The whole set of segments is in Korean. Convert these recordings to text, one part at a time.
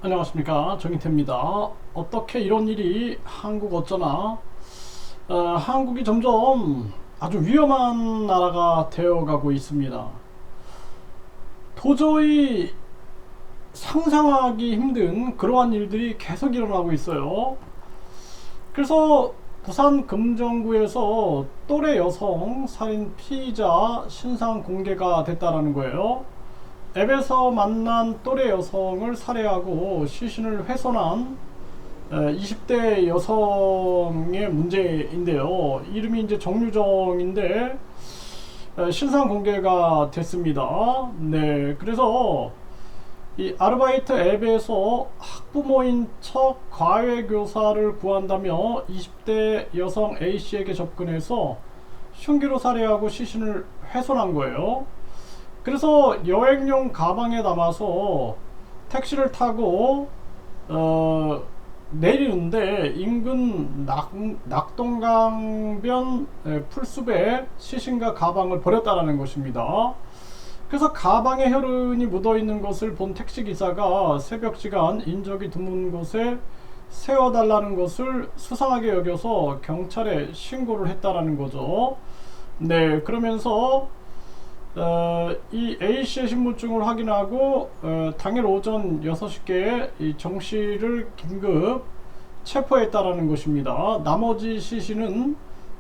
안녕하십니까, 정인태입니다. 어떻게 이런 일이 한국 어쩌나 한국이 점점 아주 위험한 나라가 되어가고 있습니다. 도저히 상상하기 힘든 그러한 일들이 계속 일어나고 있어요. 그래서 부산 금정구에서 또래 여성 살인 피의자 신상 공개가 됐다라는 거예요. 앱에서 만난 또래 여성을 살해하고 시신을 훼손한 20대 여성의 문제인데요. 이름이 이제 정유정인데 신상 공개가 됐습니다. 네, 그래서 이 아르바이트 앱에서 학부모인 척 과외교사를 구한다며 20대 여성 A씨에게 접근해서 흉기로 살해하고 시신을 훼손한 거예요. 그래서 여행용 가방에 담아서 택시를 타고 내리는데 인근 낙동강변 풀숲에 시신과 가방을 버렸다는 것입니다. 그래서 가방에 혈흔이 묻어있는 것을 본 택시기사가 새벽시간 인적이 드문 곳에 세워달라는 것을 수상하게 여겨서 경찰에 신고를 했다라는 거죠. 네, 그러면서 이 A씨의 신분증을 확인하고 당일 오전 6시께 이 정씨를 긴급 체포했다라는 것입니다. 나머지 시신은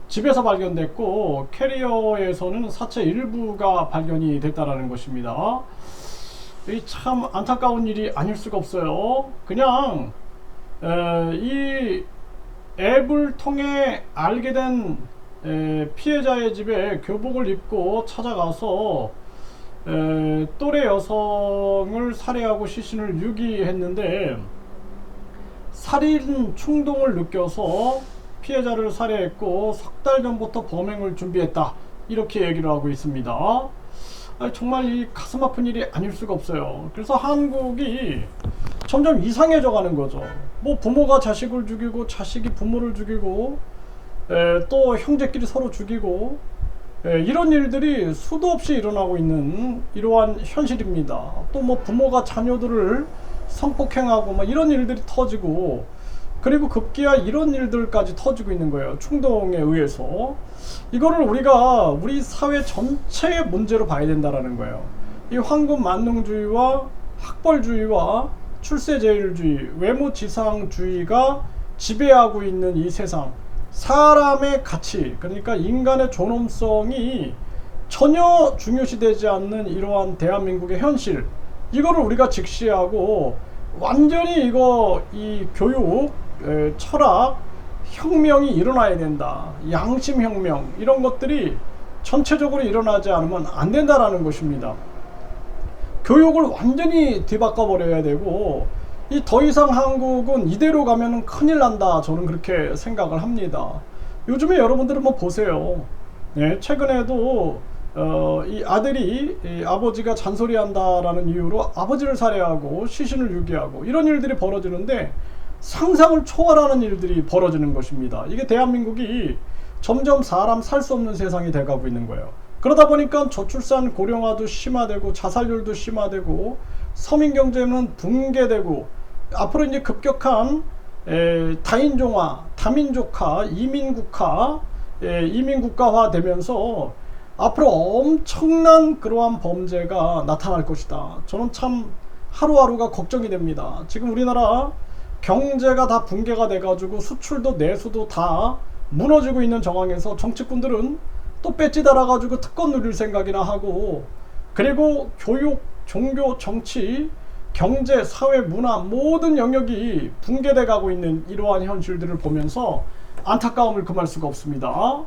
집에서 발견됐고 캐리어에서는 사체 일부가 발견이 됐다라는 것입니다. 이 참 안타까운 일이 아닐 수가 없어요. 그냥 이 앱을 통해 알게 된 피해자의 집에 교복을 입고 찾아가서 또래 여성을 살해하고 시신을 유기했는데 살인 충동을 느껴서 피해자를 살해했고 석 달 전부터 범행을 준비했다, 이렇게 얘기를 하고 있습니다. 정말 이 가슴 아픈 일이 아닐 수가 없어요. 그래서 한국이 점점 이상해져 가는 거죠. 뭐 부모가 자식을 죽이고 자식이 부모를 죽이고 또 형제끼리 서로 죽이고 이런 일들이 수도 없이 일어나고 있는 이러한 현실입니다. 또 뭐 부모가 자녀들을 성폭행하고 뭐 이런 일들이 터지고, 그리고 급기야 이런 일들까지 터지고 있는 거예요. 충동에 의해서. 이거를 우리가 우리 사회 전체의 문제로 봐야 된다라는 거예요. 이 황금 만능주의와 학벌주의와 출세제일주의, 외모지상주의가 지배하고 있는 이 세상, 사람의 가치, 그러니까 인간의 존엄성이 전혀 중요시되지 않는 이러한 대한민국의 현실, 이거를 우리가 직시하고 완전히 이 교육, 철학 혁명이 일어나야 된다. 양심혁명, 이런 것들이 전체적으로 일어나지 않으면 안 된다라는 것입니다. 교육을 완전히 뒤바꿔 버려야 되고, 더 이상 한국은 이대로 가면 큰일 난다, 저는 그렇게 생각을 합니다. 요즘에 여러분들은 뭐 보세요. 네, 최근에도 이 아들이 아버지가 잔소리한다라는 이유로 아버지를 살해하고 시신을 유기하고 이런 일들이 벌어지는데 상상을 초월하는 일들이 벌어지는 것입니다. 이게 대한민국이 점점 사람 살 수 없는 세상이 돼가고 있는 거예요. 그러다 보니까 저출산 고령화도 심화되고 자살률도 심화되고 서민경제는 붕괴되고 앞으로 이제 급격한 다인종화, 다민족화, 이민국가화 되면서 앞으로 엄청난 그러한 범죄가 나타날 것이다. 저는 참 하루하루가 걱정이 됩니다. 지금 우리나라 경제가 다 붕괴가 돼가지고 수출도 내수도 다 무너지고 있는 정황에서 정치꾼들은 또 배지 달아가지고 특권 누릴 생각이나 하고, 그리고 교육, 종교, 정치, 경제, 사회, 문화 모든 영역이 붕괴돼 가고 있는 이러한 현실들을 보면서 안타까움을 금할 수가 없습니다.